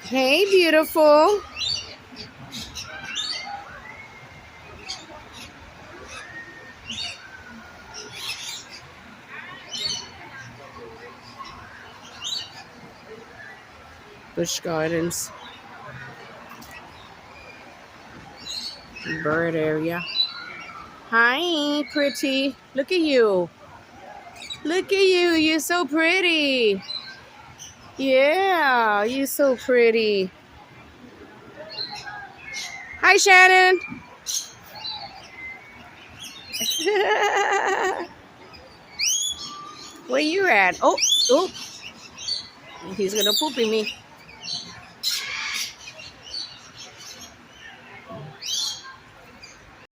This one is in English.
Hey, beautiful. Busch Gardens. Bird area. Hi, pretty. Look at you. Look at you. You're so pretty. Yeah, you're so pretty. Hi, Shannon. Where you at? Oh, he's gonna poop in me.